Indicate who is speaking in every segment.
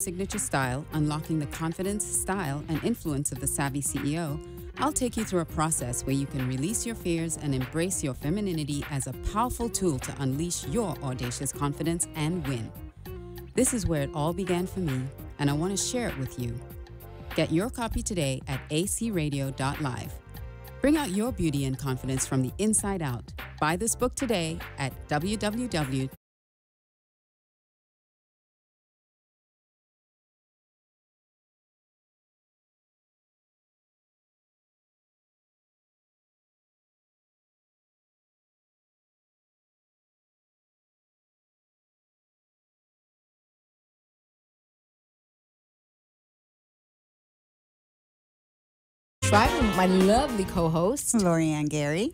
Speaker 1: Signature Style, Unlocking the Confidence, Style, and Influence of the Savvy CEO, I'll take you through a process where you can release your fears and embrace your femininity as a powerful tool to unleash your audacious confidence and win. This is where it all began for me, and I want to share it with you. Get your copy today at acradio.live. Bring out your beauty and confidence from the inside out. Buy this book today at www.
Speaker 2: With my lovely co-host,
Speaker 3: Lorianne Gary.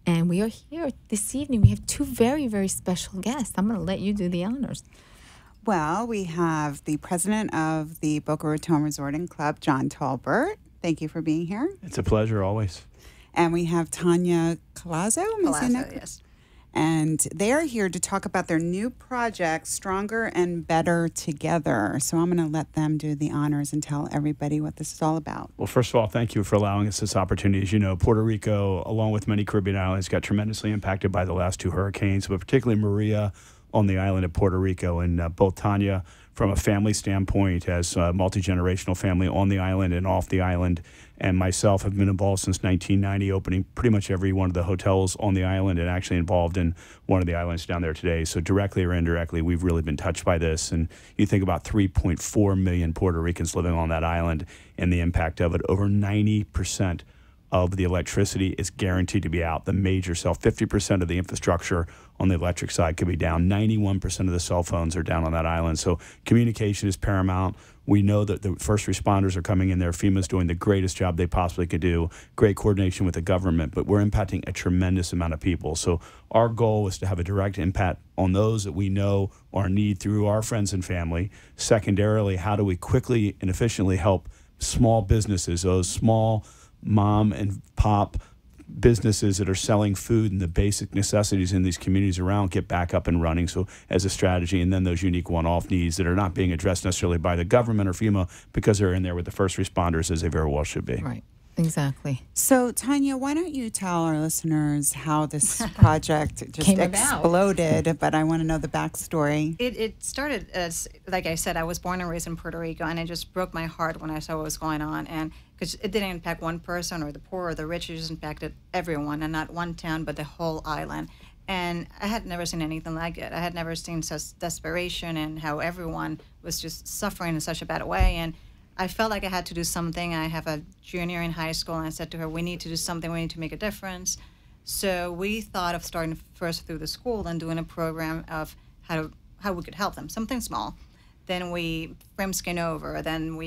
Speaker 2: And we are here this evening. We have two very, very special guests. I'm going to let you do the honors.
Speaker 3: Well, we have the president of the Boca Raton Resort and Club, John Talbert. Thank you for being here.
Speaker 4: It's a pleasure, always.
Speaker 3: And we have Tanya Plaza.
Speaker 5: Yes.
Speaker 3: And they are here to talk about their new project, Stronger and Better Together. So I'm going to let them do the honors and tell everybody what this is all about.
Speaker 4: Well, first of all, thank you for allowing us this opportunity. As you know, Puerto Rico, along with many Caribbean islands, got tremendously impacted by the last two hurricanes, but particularly Maria on the island of Puerto Rico. And both Tanya, from a family standpoint, as a multi-generational family on the island and off the island, and myself have been involved since 1990, opening pretty much every one of the hotels on the island and actually involved in one of the islands down there today. So directly or indirectly, we've really been touched by this. And you think about 3.4 million Puerto Ricans living on that island and the impact of it. Over 90% of the electricity is guaranteed to be out. The major cell, 50% of the infrastructure on the electric side could be down. 91% of the cell phones are down on that island. So communication is paramount. We know that the first responders are coming in there. FEMA's doing the greatest job they possibly could do. Great coordination with the government, but we're impacting a tremendous amount of people. So our goal is to have a direct impact on those that we know are in need through our friends and family. Secondarily, how do we quickly and efficiently help small businesses, those small mom and pop businesses that are selling food and the basic necessities in these communities around get back up and running. So as a strategy, and then those unique one-off needs that are not being addressed necessarily by the government or FEMA because they're in there with the first responders, as they very well should be.
Speaker 2: Right. Exactly.
Speaker 3: So, Tanya, why don't you tell our listeners how this project just exploded, but I want to know the backstory.
Speaker 5: It started as, like I said, I was born and raised in Puerto Rico, and it just broke my heart when I saw what was going on. And because it didn't impact one person or the poor or the rich, it just impacted everyone, and not one town, but the whole island. And I had never seen anything like it. I had never seen such desperation and how everyone was just suffering in such a bad way. And I felt like I had to do something. I have a junior in high school, and I said to her, we need to do something. We need to make a difference. So we thought of starting first through the school and doing a program of how we could help them, something small. Then we framed Skin Over. Then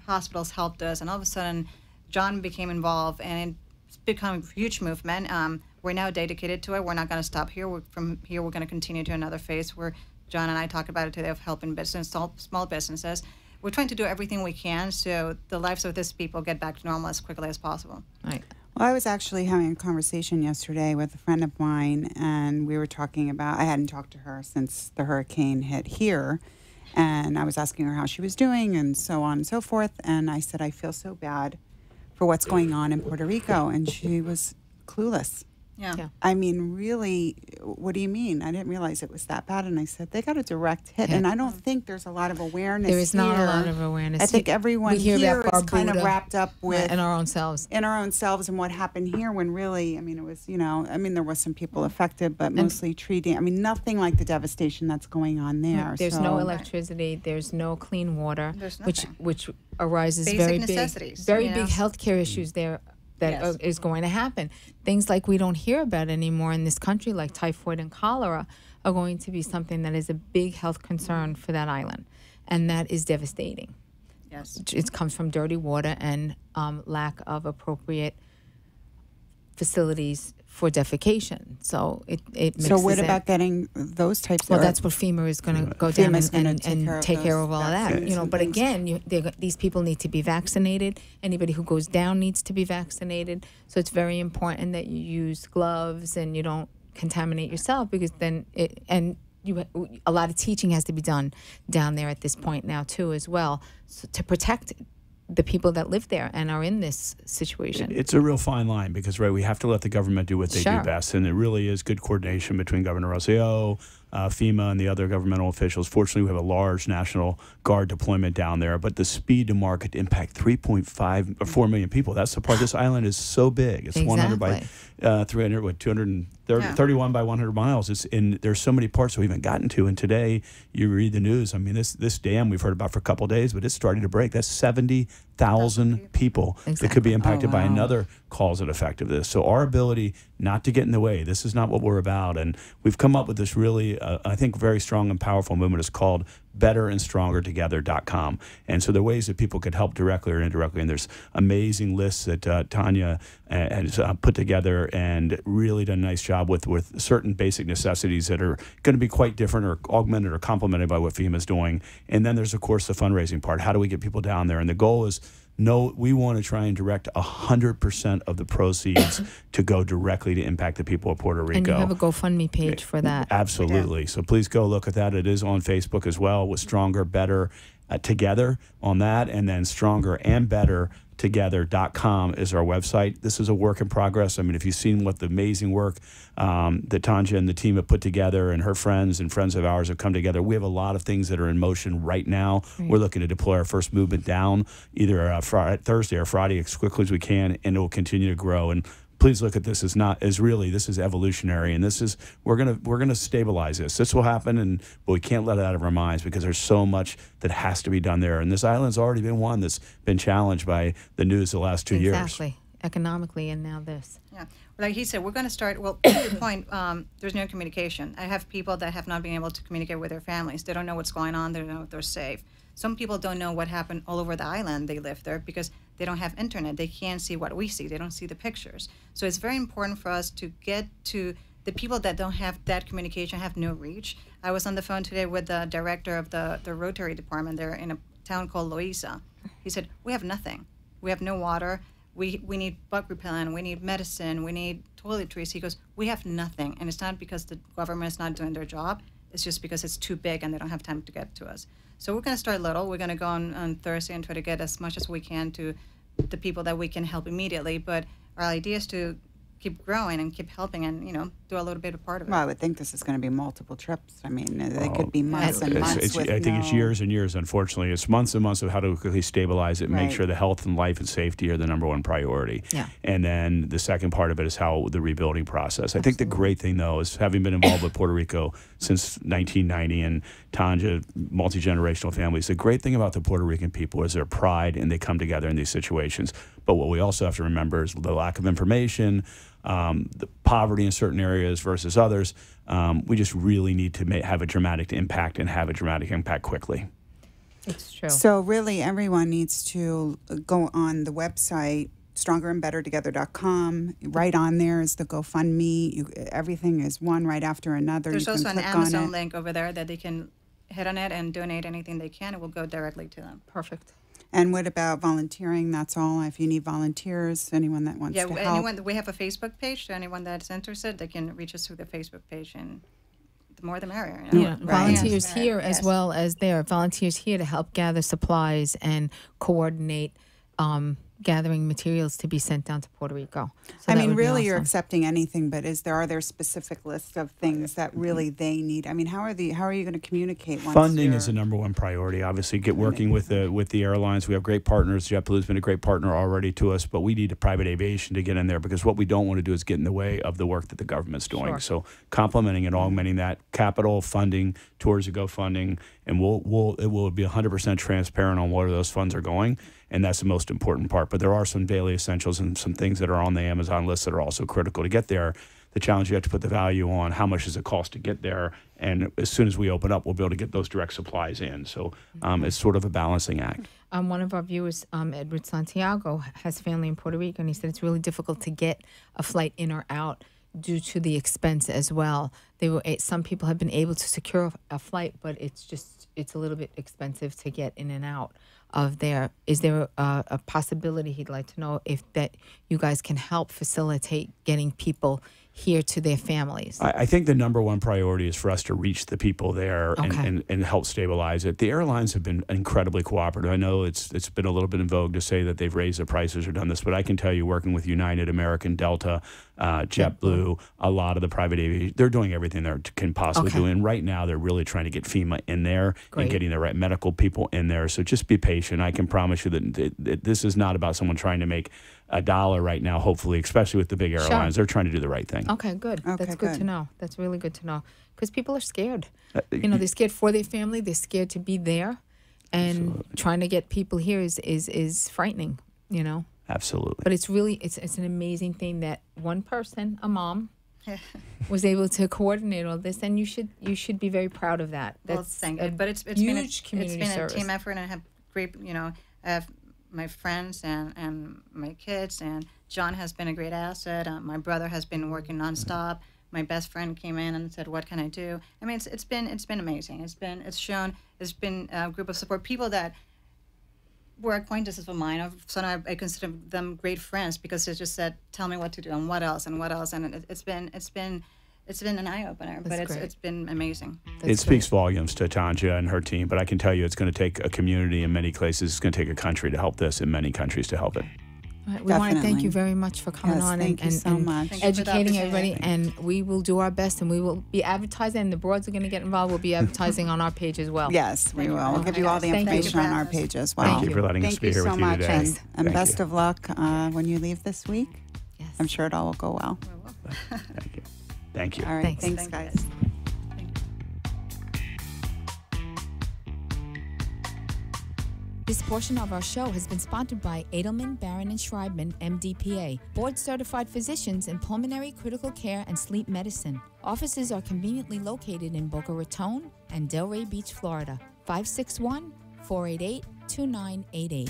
Speaker 5: hospitals helped us. And all of a sudden, John became involved, and it's become a huge movement. We're now dedicated to it. We're not going to stop here. From here, we're going to continue to another phase where John and I talked about it today of helping small businesses. We're trying to do everything we can so the lives of these people get back to normal as quickly as possible.
Speaker 2: Right.
Speaker 3: Well, I was actually having a conversation yesterday with a friend of mine, and we were talking about, I hadn't talked to her since the hurricane hit here, and I was asking her how she was doing and so on and so forth, and I said, I feel so bad for what's going on in Puerto Rico, and she was clueless.
Speaker 5: Yeah.
Speaker 3: I mean, really, what do you mean? I didn't realize it was that bad. And I said, they got a direct hit. And I don't think there's a lot of awareness
Speaker 2: There is not
Speaker 3: here.
Speaker 2: a lot of awareness.
Speaker 3: I think everyone here is kind of wrapped up with...
Speaker 2: in our own selves.
Speaker 3: In our own selves and what happened here when really, I mean, it was, there was some people affected, but mostly treating, nothing like the devastation that's going on there.
Speaker 2: There's no electricity. There's no clean water,
Speaker 5: There's
Speaker 2: which arises
Speaker 5: Basic
Speaker 2: very
Speaker 5: necessities,
Speaker 2: big healthcare issues there. That is going to happen. Things like we don't hear about anymore in this country, like typhoid and cholera, are going to be something that is a big health concern for that island. And that is devastating.
Speaker 5: Yes.
Speaker 2: It comes from dirty water and lack of appropriate facilities for defecation. So it mixes
Speaker 3: So what about getting those types
Speaker 2: Well,
Speaker 3: of...
Speaker 2: that's what FEMA is going to go down and take care of all of that. But again, these people need to be vaccinated. Anybody who goes down needs to be vaccinated. So it's very important that you use gloves and you don't contaminate yourself, because then a lot of teaching has to be done down there at this point now too as well, so to protect the people that live there and are in this situation.
Speaker 4: It's a real fine line because, right, we have to let the government do what they do best. And it really is good coordination between Governor Rosselló, FEMA, and the other governmental officials. Fortunately, we have a large National Guard deployment down there. But the speed to market to impact 3.5 or 4 million people. That's the part. This island is so big. It's 100 by 300, 231 by 100 miles. There's so many parts we haven't gotten to. And today, you read the news. I mean, this dam we've heard about for a couple of days, but it's starting to break. That's 70,000 people that could be impacted by another cause and effect of this. So our ability not to get in the way, this is not what we're about. And we've come up with this really, I think, very strong and powerful movement. It's called betterandstrongertogether.com. And so there are ways that people could help directly or indirectly. And there's amazing lists that Tanya has put together and really done a nice job with certain basic necessities that are going to be quite different or augmented or complemented by what FEMA is doing. And then there's, of course, the fundraising part. How do we get people down there? And the goal is, we want to try and direct 100% of the proceeds to go directly to impact the people of Puerto Rico.
Speaker 2: And you have a GoFundMe page for that.
Speaker 4: Absolutely. So please go look at that. It is on Facebook as well with Stronger, Better Together on that. And then Stronger and Better Together.com is our website. This is a work in progress. I mean, if you've seen what the amazing work that Tanya and the team have put together and her friends and friends of ours have come together, we have a lot of things that are in motion right now. Right. We're looking to deploy our first movement down either Thursday or Friday as quickly as we can, and it will continue to grow. And please look at this this is evolutionary, and we're gonna stabilize this. This will happen, but we can't let it out of our minds because there's so much that has to be done there. And this island's already been one that's been challenged by the news the last 2 years.
Speaker 2: Exactly, economically, and now this.
Speaker 5: Yeah, like he said, we're going to start. Well, to your point, there's no communication. I have people that have not been able to communicate with their families. They don't know what's going on. They don't know if they're safe. Some people don't know what happened all over the island. They live there because they don't have internet. They can't see what we see. They don't see the pictures. So it's very important for us to get to the people that don't have that communication, have no reach. I was on the phone today with the director of the Rotary department there in a town called Loíza. He said, we have nothing. We have no water. We need bug repellent. We need medicine. We need toiletries. He goes, we have nothing. And it's not because the government is not doing their job. It's just because it's too big and they don't have time to get to us. So we're going to start little. We're going to go on Thursday and try to get as much as we can to the people that we can help immediately. But our idea is to keep growing and keep helping and, do a little bit of part of it.
Speaker 3: Well, I would think this is going to be multiple trips. I mean, they could be months and months.
Speaker 4: I think it's years and years, unfortunately. It's months and months of how to quickly stabilize it and make sure the health and life and safety are the number one priority.
Speaker 2: Yeah.
Speaker 4: And then the second part of it is how the rebuilding process. I think the great thing, though, is having been involved with Puerto Rico since 1990 and Tanya, multi-generational families, the great thing about the Puerto Rican people is their pride and they come together in these situations. But what we also have to remember is the lack of information, the poverty in certain areas versus others. We just really need to have a dramatic impact and have a dramatic impact quickly.
Speaker 2: It's true.
Speaker 3: So really everyone needs to go on the website, strongerandbettertogether.com. Right on there is the GoFundMe. Everything is one right after another.
Speaker 5: There's
Speaker 3: you can
Speaker 5: also an
Speaker 3: click
Speaker 5: Amazon
Speaker 3: on it.
Speaker 5: link over there that they can hit on it and donate anything they can. It will go directly to them.
Speaker 2: Perfect.
Speaker 3: And what about volunteering? That's all. If you need volunteers, anyone that wants to help.
Speaker 5: Yeah, we have a Facebook page. So anyone that's interested, they can reach us through the Facebook page, and the more the merrier.
Speaker 2: Yeah, volunteers here as well as there. Volunteers here to help gather supplies and coordinate gathering materials to be sent down to Puerto Rico. So
Speaker 3: I mean, really, you're accepting anything, but are there specific lists of things that really they need? I mean, how are you going to communicate?
Speaker 4: Funding is the number one priority. Obviously, working with the airlines. We have great partners. JetBlue's been a great partner already to us, but we need a private aviation to get in there because what we don't want to do is get in the way of the work that the government's doing. Sure. So complementing and augmenting that capital funding towards the GoFunding, and it will be 100% transparent on where those funds are going. And that's the most important part. But there are some daily essentials and some things that are on the Amazon list that are also critical to get there. The challenge, you have to put the value on how much does it cost to get there. And as soon as we open up, we'll be able to get those direct supplies in. So it's sort of a balancing act.
Speaker 2: One of our viewers, Edward Santiago, has family in Puerto Rico, and he said it's really difficult to get a flight in or out due to the expense as well. Some people have been able to secure a flight, but it's a little bit expensive to get in and out of there. Is there a possibility, he'd like to know, if that you guys can help facilitate getting people here to their families?
Speaker 4: I think the number one priority is for us to reach the people there and help stabilize it. The airlines have been incredibly cooperative. I know it's been a little bit in vogue to say that they've raised the prices or done this, but I can tell you, working with United, American, Delta, JetBlue, a lot of the private aviation, they're doing everything they can possibly do. And right now, they're really trying to get FEMA in there and getting the right medical people in there. So just be patient. I can promise you that this is not about someone trying to make $1 right now, hopefully, especially with the big airlines. They're trying to do the right thing.
Speaker 2: Okay, good. That's good to know. That's really good to know. Because people are scared. They're scared for their family. They're scared to be there. And trying to get people here is frightening,
Speaker 4: Absolutely.
Speaker 2: But it's really, it's an amazing thing that one person, a mom, was able to coordinate all this. And you should be very proud of that. That's
Speaker 5: but it's
Speaker 2: huge community
Speaker 5: it's been
Speaker 2: service.
Speaker 5: a team effort, and I have great, I have my friends and my kids, and John has been a great asset. My brother has been working nonstop. My best friend came in and said, "What can I do?" I mean, it's been amazing. It's been a group of support people that were acquaintances of mine. So now I consider them great friends because they just said, "Tell me what to do and what else," and it's been an eye opener. But it's been amazing.
Speaker 4: It speaks volumes to Tanya and her team, but I can tell you it's going to take a community in many places. It's going to take a country to help this, and many countries to help it.
Speaker 2: Right, we want to thank you very much for coming on and educating everybody. And we will do our best, and we will be advertising. And the broads are going to get involved. We'll be advertising on our page as well.
Speaker 3: Yes, we will. We'll give you all the information on our page as well.
Speaker 4: Thank you for letting us be here with you today.
Speaker 3: Thank you so much, and best of luck when you leave this week.
Speaker 2: Yes.
Speaker 3: I'm sure it all will go well.
Speaker 4: Thank you. Thank you.
Speaker 3: All right. Thanks guys.
Speaker 1: This portion of our show has been sponsored by Edelman, Barron, and Schreibman, MD-PA, board-certified physicians in pulmonary, critical care, and sleep medicine. Offices are conveniently located in Boca Raton and Delray Beach, Florida. 561-488-2988.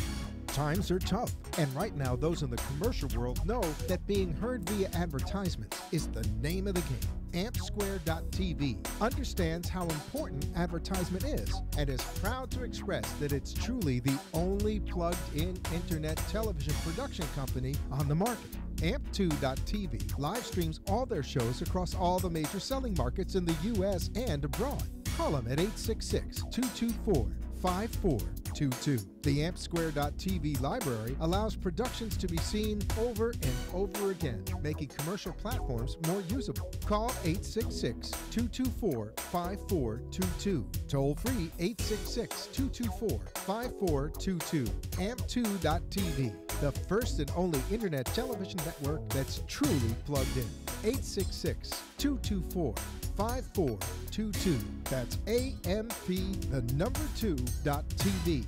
Speaker 6: Times are tough, and right now those in the commercial world know that being heard via advertisements is the name of the game. AmpSquare.tv understands how important advertisement is and is proud to express that it's truly the only plugged-in internet television production company on the market. Amp2.tv live streams all their shows across all the major selling markets in the U.S. and abroad. Call them at 866-224-5422. The AmpSquare.tv library allows productions to be seen over and over again, making commercial platforms more usable. Call 866-224-5422. Toll free 866-224-5422. Amp2.tv, the first and only internet television network that's truly plugged in. 866-224-5422. That's AMP2.TV.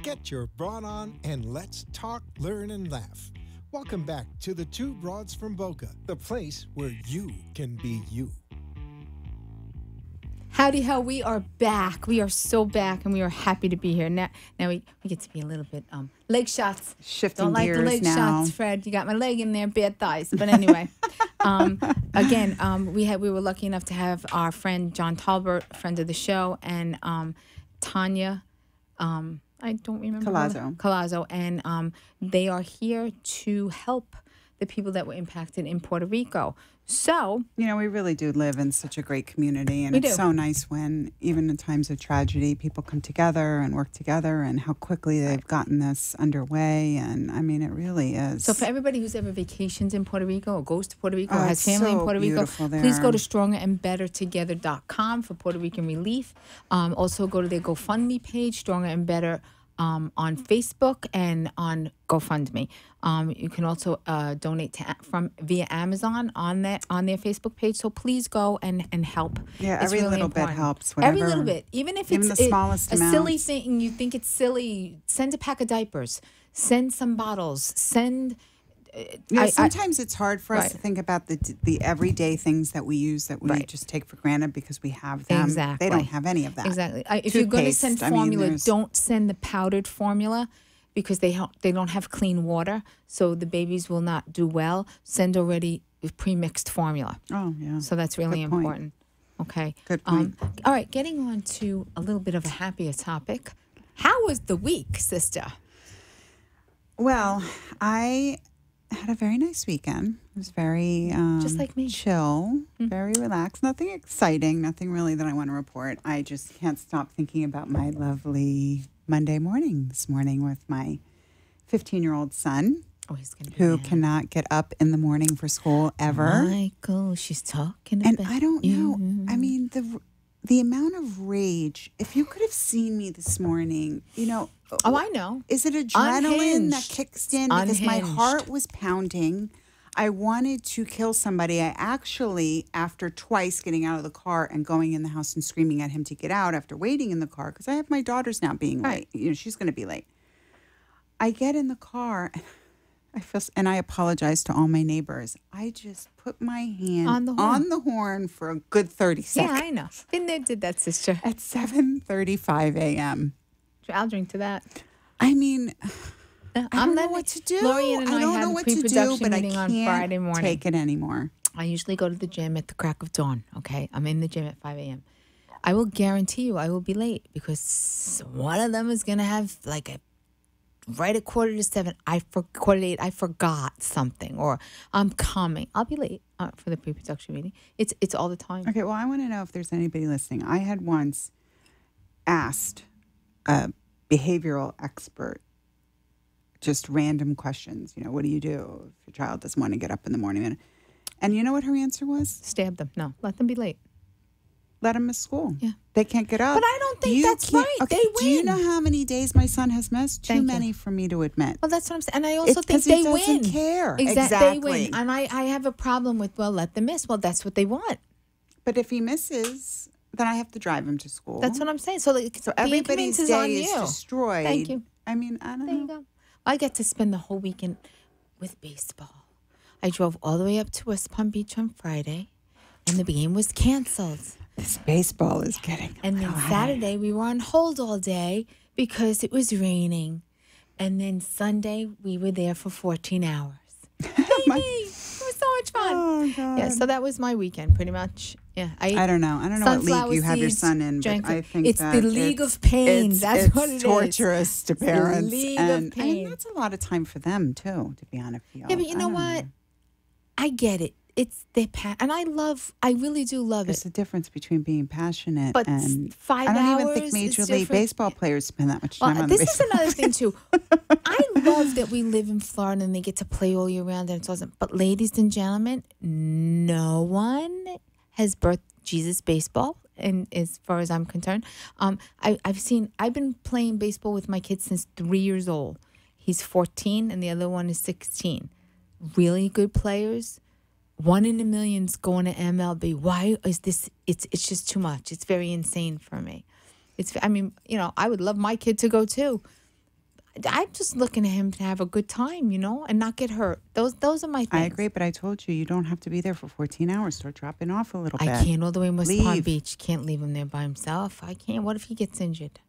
Speaker 6: Get your broad on and let's talk, learn, and laugh. Welcome back to the Two Broads from Boca, the place where you can be you.
Speaker 2: Howdy ho, we are back. We are so back, and we are happy to be here. Now we get to be a little bit leg shots.
Speaker 3: Shifting
Speaker 2: Don't like
Speaker 3: gears
Speaker 2: the leg
Speaker 3: now.
Speaker 2: shots, Fred. You got my leg in there, bad thighs. But anyway, we were lucky enough to have our friend John Talbert, friend of the show, and Tanya. I don't remember. Palazzo. And they are here to help the people that were impacted in Puerto Rico. So,
Speaker 3: we really do live in such a great community, and it's so nice when, even in times of tragedy, people come together and work together, and how quickly they've gotten this underway. And I mean, it really is.
Speaker 2: So for everybody who's ever vacations in Puerto Rico or goes to Puerto Rico or has family in Puerto Rico,
Speaker 3: there.
Speaker 2: Please go to strongerandbettertogether.com for Puerto Rican relief. Also go to their GoFundMe page, Stronger and Better, on Facebook and on GoFundMe. You can also donate via Amazon on their Facebook page. So please go and help.
Speaker 3: Yeah,
Speaker 2: it's
Speaker 3: every
Speaker 2: really
Speaker 3: little
Speaker 2: important.
Speaker 3: bit helps.
Speaker 2: Every little bit, even if it's
Speaker 3: the smallest
Speaker 2: a silly thing and you think it's silly, send a pack of diapers, send some bottles, send.
Speaker 3: Sometimes it's hard for us to think about the everyday things that we use that we just take for granted because we have them.
Speaker 2: Exactly.
Speaker 3: They don't have any of that.
Speaker 2: Exactly. If you're going to send formula, don't send the powdered formula because they don't have clean water, so the babies will not do well. Send already pre-mixed formula.
Speaker 3: Oh, yeah.
Speaker 2: So that's really important. Okay.
Speaker 3: Good point.
Speaker 2: All right, getting on to a little bit of a happier topic. How was the week, sister?
Speaker 3: Well, I had a very nice weekend. It was very
Speaker 2: Just like me.
Speaker 3: chill, very relaxed. Nothing exciting, nothing really that I want to report. I just can't stop thinking about my lovely Monday morning this morning with my 15-year-old son.
Speaker 2: Oh, he's going to be
Speaker 3: who
Speaker 2: mad.
Speaker 3: cannot get up in the morning for school ever.
Speaker 2: Michael, she's talking
Speaker 3: And
Speaker 2: about
Speaker 3: I don't know.
Speaker 2: you.
Speaker 3: I mean, the amount of rage. If you could have seen me this morning,
Speaker 2: Oh, I know.
Speaker 3: is it adrenaline that
Speaker 2: Unhinged.
Speaker 3: kicks in? Because my
Speaker 2: Unhinged.
Speaker 3: heart was pounding. I wanted to kill somebody. I actually, after twice getting out of the car and going in the house and screaming at him to get out after waiting in the car, because I have my daughters now being late. She's going to be late. I get in the car. And I apologize to all my neighbors. I just put my hand on the horn for a good 30 seconds.
Speaker 2: Yeah, I know. Been there, did that, sister.
Speaker 3: At 7:35 a.m.
Speaker 2: I'll drink to that.
Speaker 3: I mean, I don't know what to do.
Speaker 2: Lorian and I
Speaker 3: don't
Speaker 2: had
Speaker 3: know
Speaker 2: a
Speaker 3: what to do,
Speaker 2: pre-production
Speaker 3: but I
Speaker 2: meeting on
Speaker 3: can't
Speaker 2: Friday morning.
Speaker 3: take it anymore.
Speaker 2: I usually go to the gym at the crack of dawn, okay? I'm in the gym at 5 a.m. I will guarantee you I will be late because one of them is going to have like a right at 6:45, quarter to 8, I forgot something, or I'm coming. I'll be late for the pre-production meeting. It's all the time.
Speaker 3: Okay, well, I want to know if there's anybody listening. I had once asked a behavioral expert just random questions. What do you do if your child doesn't want to get up in the morning? And you know what her answer was?
Speaker 2: Stab them. No, let them be late.
Speaker 3: Let them miss school.
Speaker 2: Yeah.
Speaker 3: They can't get up.
Speaker 2: But I don't think that's right.
Speaker 3: Okay,
Speaker 2: They
Speaker 3: do you
Speaker 2: win.
Speaker 3: know how many days my son has missed? Too many for me to admit.
Speaker 2: Well, that's what I'm saying. And I also think
Speaker 3: 'cause
Speaker 2: they
Speaker 3: he doesn't
Speaker 2: win.
Speaker 3: care.
Speaker 2: They
Speaker 3: Exactly.
Speaker 2: win. And I have a problem with, let them miss. Well, that's what they want.
Speaker 3: But if he misses, then I have to drive him to school.
Speaker 2: That's what I'm saying. So the
Speaker 3: everybody's
Speaker 2: inconvenience is on
Speaker 3: day is
Speaker 2: you.
Speaker 3: destroyed.
Speaker 2: Thank you.
Speaker 3: I mean, I don't
Speaker 2: There you
Speaker 3: know.
Speaker 2: go. I get to spend the whole weekend with baseball. I drove all the way up to West Palm Beach on Friday, and the game was canceled.
Speaker 3: This baseball is getting.
Speaker 2: And then Saturday, we were on hold all day because it was raining. And then Sunday, we were there for 14 hours. It was so much fun.
Speaker 3: Oh, God.
Speaker 2: Yeah, so that was my weekend, pretty much. Yeah,
Speaker 3: I don't know. I don't know what league you have your son in, but I think
Speaker 2: it's
Speaker 3: that
Speaker 2: the league of pain. That's what it is.
Speaker 3: It's torturous to parents.
Speaker 2: League
Speaker 3: and
Speaker 2: of pain.
Speaker 3: that's a lot of time for them, too, to be honest with you.
Speaker 2: Yeah, but you know what? I get it. It's their and I really do love
Speaker 3: There's
Speaker 2: it.
Speaker 3: a difference between being passionate
Speaker 2: But
Speaker 3: and
Speaker 2: 5
Speaker 3: I don't
Speaker 2: hours
Speaker 3: even think Major
Speaker 2: is
Speaker 3: League
Speaker 2: different.
Speaker 3: Baseball players spend that much time on the
Speaker 2: This is
Speaker 3: baseball
Speaker 2: another thing too. I love that we live in Florida and they get to play all year round and it's awesome. But ladies and gentlemen, no one has birthed Jesus baseball, and as far as I'm concerned, I've been playing baseball with my kids since 3 years old. He's 14 and the other one is 16. Really good players. 1 in a million's going to MLB. Why is this? It's just too much. It's very insane for me. I would love my kid to go too. I'm just looking at him to have a good time, and not get hurt. Those are my things.
Speaker 3: I agree, but I told you don't have to be there for 14 hours. Start dropping off a little bit.
Speaker 2: I can't all the way in West Palm
Speaker 3: Leave.
Speaker 2: Beach. Can't leave him there by himself. I can't. What if he gets injured?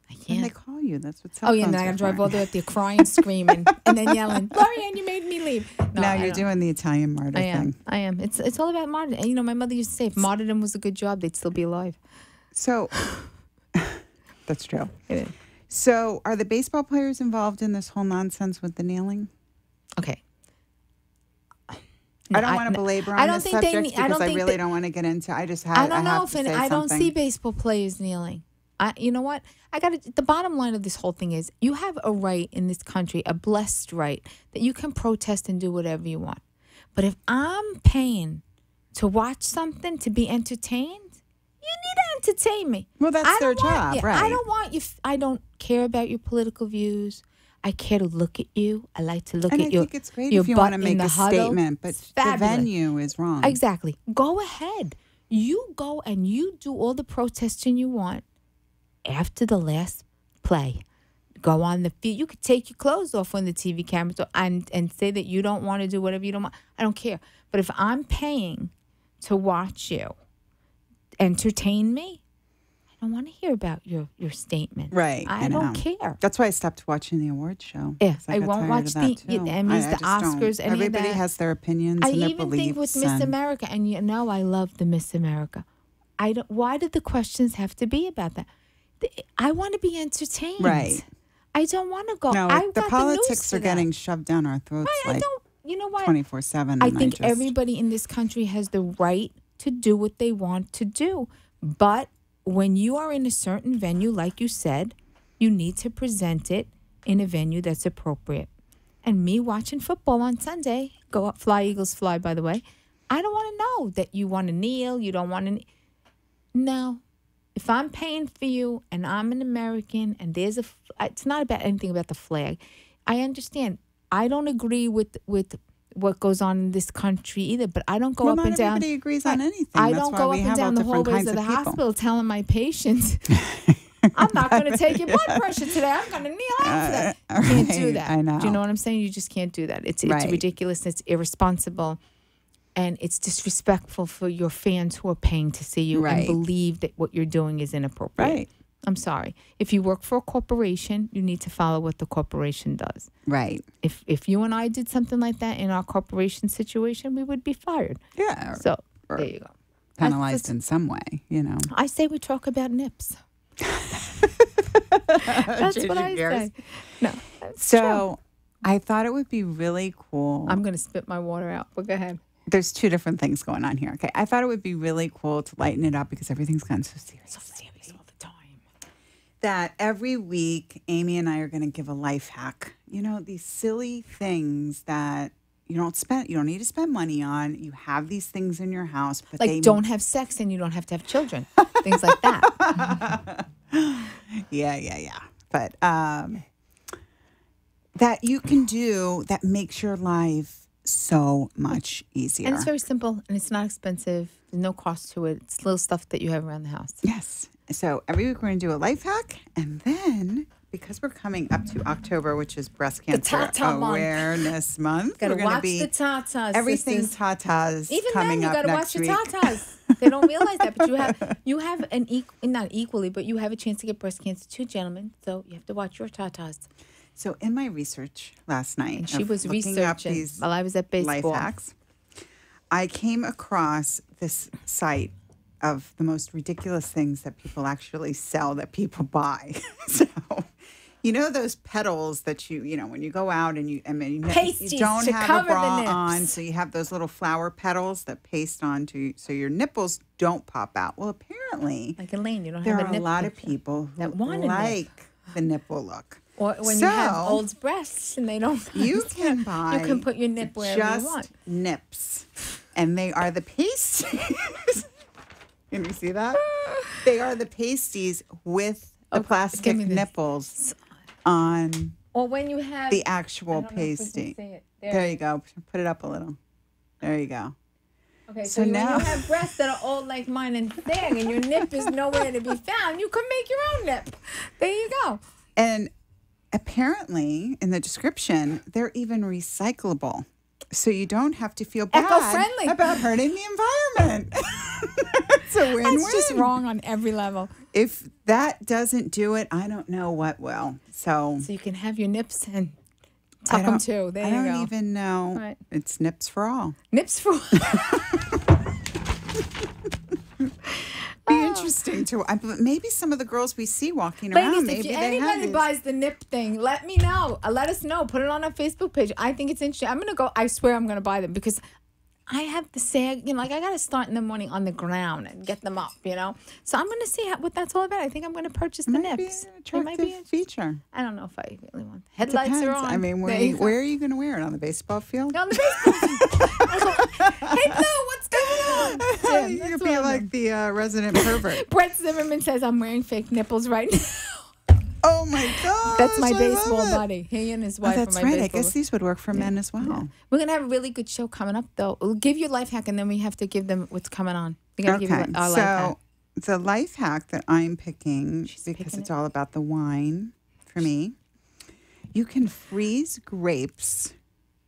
Speaker 2: I can't.
Speaker 3: And they call you. That's what cell
Speaker 2: Oh, yeah, and
Speaker 3: phones
Speaker 2: then I got
Speaker 3: are
Speaker 2: to drive
Speaker 3: for.
Speaker 2: all the way up there crying, screaming, and then yelling, Lorianne, you made me leave. No,
Speaker 3: Now
Speaker 2: I
Speaker 3: you're
Speaker 2: don't.
Speaker 3: doing the Italian martyr thing.
Speaker 2: I am. It's all about martyrdom. And, my mother used to say, if martyrdom was a good job, they'd still be alive.
Speaker 3: So, that's true.
Speaker 2: It is.
Speaker 3: So, are the baseball players involved in this whole nonsense with the kneeling?
Speaker 2: Okay.
Speaker 3: I don't want to belabor on this subject because I really don't want to get into. I just have.
Speaker 2: I don't know
Speaker 3: have
Speaker 2: if
Speaker 3: to say
Speaker 2: I don't
Speaker 3: something.
Speaker 2: see baseball players kneeling. You know what? The bottom line of this whole thing is you have a right in this country, a blessed right, that you can protest and do whatever you want. But if I'm paying to watch something, to be entertained, you need to entertain me.
Speaker 3: Well, that's their job, right?
Speaker 2: I don't want you. I don't care about your political views. I care to look at you. I like to look
Speaker 3: And
Speaker 2: at
Speaker 3: I
Speaker 2: your
Speaker 3: think it's great
Speaker 2: your
Speaker 3: if you
Speaker 2: butt
Speaker 3: want to
Speaker 2: in
Speaker 3: make
Speaker 2: the
Speaker 3: a
Speaker 2: huddle.
Speaker 3: statement, but
Speaker 2: It's
Speaker 3: the
Speaker 2: fabulous.
Speaker 3: venue is wrong.
Speaker 2: Exactly. Go ahead. You go and you do all the protesting you want after the last play. Go on the field. You could take your clothes off when the TV cameras are and say that you don't want to do whatever you don't want. I don't care. But if I'm paying to watch you entertain me, I don't want to hear about your statement.
Speaker 3: Right.
Speaker 2: I don't care.
Speaker 3: That's why I stopped watching the awards show.
Speaker 2: Yeah,
Speaker 3: 'cause
Speaker 2: I
Speaker 3: got
Speaker 2: won't
Speaker 3: tired
Speaker 2: watch
Speaker 3: of that,
Speaker 2: the
Speaker 3: too.
Speaker 2: Emmys,
Speaker 3: I
Speaker 2: the
Speaker 3: just don't.
Speaker 2: Oscars, any of
Speaker 3: Everybody
Speaker 2: that.
Speaker 3: has their opinions
Speaker 2: I
Speaker 3: and their
Speaker 2: even
Speaker 3: beliefs.
Speaker 2: think with Miss
Speaker 3: and
Speaker 2: America, and I love the Miss America. Why did the questions have to be about that? I want to be entertained.
Speaker 3: Right.
Speaker 2: I don't want to go.
Speaker 3: No,
Speaker 2: I
Speaker 3: the
Speaker 2: got
Speaker 3: politics
Speaker 2: news
Speaker 3: are
Speaker 2: for
Speaker 3: getting
Speaker 2: that.
Speaker 3: shoved down our throats
Speaker 2: I
Speaker 3: like
Speaker 2: don't. you know what?
Speaker 3: 24/7.
Speaker 2: I think everybody in this country has the right to do what they want to do. But when you are in a certain venue, like you said, you need to present it in a venue that's appropriate. And me watching football on Sunday, go up, fly Eagles fly, by the way, I don't want to know that you want to kneel, you don't want to. No. If I'm paying for you and I'm an American and there's it's not about anything about the flag. I understand. I don't agree with what goes on in this country either, but I don't go up and down.
Speaker 3: Not everybody agrees on anything.
Speaker 2: I don't go up and down the hallways of the hospital telling my patients, I'm not going to take your blood pressure today. I'm going to kneel out for that. You can't do that.
Speaker 3: I know.
Speaker 2: Do you know what I'm saying? You just can't do that. It's ridiculous. It's irresponsible. And it's disrespectful for your fans who are paying to see you and believe that what you're doing is inappropriate.
Speaker 3: Right.
Speaker 2: I'm sorry. If you work for a corporation, you need to follow what the corporation does.
Speaker 3: Right.
Speaker 2: If you and I did something like that in our corporation situation, we would be fired.
Speaker 3: Yeah.
Speaker 2: So there you go.
Speaker 3: Penalized in some way, you know.
Speaker 2: I say we talk about nips. That's what I say. No.
Speaker 3: So
Speaker 2: true.
Speaker 3: I thought it would be really cool.
Speaker 2: I'm going to spit my water out, but go ahead.
Speaker 3: There's two different things going on here. Okay. I thought it would be really cool to lighten it up because everything's gotten so serious.
Speaker 2: All the time.
Speaker 3: That every week, Amy and I are going to give a life hack. You know, these silly things that you don't need to spend money on. You have these things in your house, but
Speaker 2: like don't have sex and you don't have to have children. Things like that.
Speaker 3: Yeah. But that you can do that makes your life so much easier.
Speaker 2: And it's very simple and it's not expensive. There's no cost to it. It's little stuff that you have around the house.
Speaker 3: Yes. So every week we're going to do a life hack. And then because we're coming up to October, which is Breast Cancer Awareness Month.
Speaker 2: Gotta watch the tatas.
Speaker 3: Everything
Speaker 2: sisters.
Speaker 3: tatas.
Speaker 2: Even
Speaker 3: coming
Speaker 2: then, you
Speaker 3: up
Speaker 2: gotta
Speaker 3: next
Speaker 2: watch your
Speaker 3: week.
Speaker 2: tatas. They don't realize that, but you have not equally, but you have a chance to get breast cancer too, gentlemen. So you have to watch your tatas.
Speaker 3: So in my research last night,
Speaker 2: and she was researching while I was at baseball.
Speaker 3: Life hacks, I came across this site of the most ridiculous things that people actually sell that people buy. So, you know those petals that you know when you go out and you don't have a bra on, so you have those little flower petals that paste onto so your nipples don't pop out. Well, apparently,
Speaker 2: like Elaine, you don't
Speaker 3: there
Speaker 2: have a nipple.
Speaker 3: There are a lot of people who like the nipple look.
Speaker 2: Or when you have old breasts and they don't.
Speaker 3: You can buy.
Speaker 2: You can put your nip wherever you want.
Speaker 3: Nips, and they are the pasties. Can you see that? They are the pasties with the plastic nipples on.
Speaker 2: Or when you have
Speaker 3: the actual pasty. There you go. Put it up a little. There you go.
Speaker 2: Okay, so now when you have breasts that are old like mine and thing, and your nip is nowhere to be found, you can make your own nip. There you go.
Speaker 3: And apparently, in the description, they're even recyclable. So you don't have to feel bad about hurting the environment. It's a win-win.
Speaker 2: That's just wrong on every level.
Speaker 3: If that doesn't do it, I don't know what will. So
Speaker 2: you can have your nips and tuck them too. There you go.
Speaker 3: I don't even know. Right. It's nips for all.
Speaker 2: Nips for all.
Speaker 3: Be interesting to maybe some of the girls we see walking around.
Speaker 2: Ladies,
Speaker 3: maybe
Speaker 2: if anybody buys the nip thing, let me know. Let us know. Put it on our Facebook page. I think it's interesting. I'm gonna go. I swear I'm gonna buy them because I have the sag. You know, like I gotta start in the morning on the ground and get them up. You know, so I'm gonna see what that's all about. I think I'm gonna purchase the nips.
Speaker 3: It might be a feature.
Speaker 2: I don't know if I really want. Headlights are on.
Speaker 3: I mean, where are you gonna wear it on the baseball field?
Speaker 2: On the baseball field. Hey, Blue, what's going on? Yeah,
Speaker 3: you could be like the resident pervert.
Speaker 2: Brett Zimmerman says I'm wearing fake nipples right now.
Speaker 3: Oh my God!
Speaker 2: That's my baseball buddy. He and his wife.
Speaker 3: That's
Speaker 2: are my
Speaker 3: right. I guess these would work for men as well.
Speaker 2: Yeah. We're gonna have a really good show coming up, though. We'll give you a life hack, and then we have to give them what's coming on. We gotta give you our life hack.
Speaker 3: The life hack that I'm picking because it's all about the wine for me. You can freeze grapes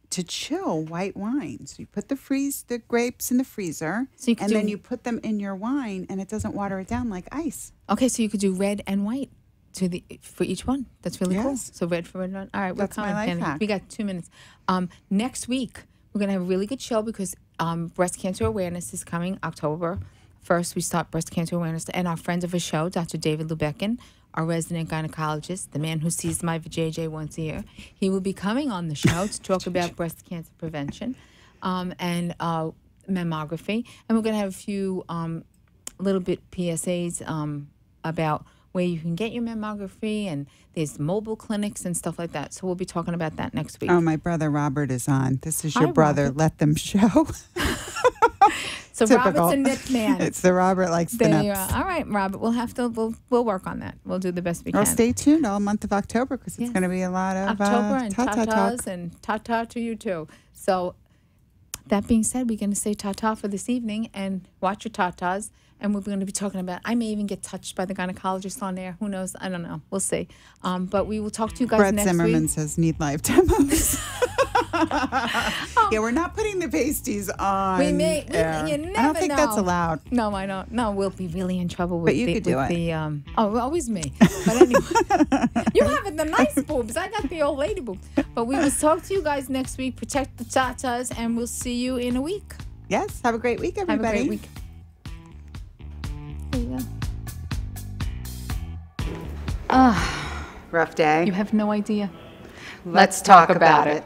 Speaker 3: to chill white wine. So you put the grapes in the freezer, and then you put them in your wine, and it doesn't water it down like ice.
Speaker 2: Okay, so you could do red and white for each one. That's really cool. So red for red one. All right,
Speaker 3: that's my life hack.
Speaker 2: We got 2 minutes. Next week we're gonna have a really good show because breast cancer awareness is coming October 1st. We start breast cancer awareness, and our friends of a show, Dr. David Lubekin, our resident gynecologist, the man who sees my JJ once a year. He will be coming on the show to talk about breast cancer prevention and mammography. And we're going to have a few little bit PSAs about where you can get your mammography, and there's mobile clinics and stuff like that. So we'll be talking about that next week.
Speaker 3: Oh, my brother Robert is on. This is your
Speaker 2: Hi,
Speaker 3: brother.
Speaker 2: Robert.
Speaker 3: Let them show.
Speaker 2: So
Speaker 3: Typical.
Speaker 2: Robert's a nip man.
Speaker 3: It's the Robert likes the
Speaker 2: There you
Speaker 3: nips.
Speaker 2: are. All right, Robert. We'll work on that. We'll do the best we can.
Speaker 3: Well, stay tuned all month of October because it's
Speaker 2: Yes.
Speaker 3: going to be a lot of
Speaker 2: October and
Speaker 3: ta-ta
Speaker 2: tatas
Speaker 3: talk.
Speaker 2: and ta-ta to you too. So that being said, we're going to say ta-ta for this evening and watch your tatas. And we're going to be talking about, I may even get touched by the gynecologist on there. Who knows? I don't know. We'll see. But we will talk to you guys
Speaker 3: Brett
Speaker 2: next
Speaker 3: Zimmerman
Speaker 2: week.
Speaker 3: says need live demos. Yeah, we're not putting the pasties on.
Speaker 2: You never
Speaker 3: I don't think that's
Speaker 2: know.
Speaker 3: allowed.
Speaker 2: No, I don't. No, we'll be really in trouble with
Speaker 3: But you could do it.
Speaker 2: Always me. But anyway, you have the nice boobs. I got the old lady boobs. But we will talk to you guys next week. Protect the tatas, and we'll see you in a week.
Speaker 3: Yes, have a great week,
Speaker 2: Have a
Speaker 3: everybody.
Speaker 2: great week. There you go.
Speaker 3: Rough day.
Speaker 2: You have no idea.
Speaker 3: Let's talk about it.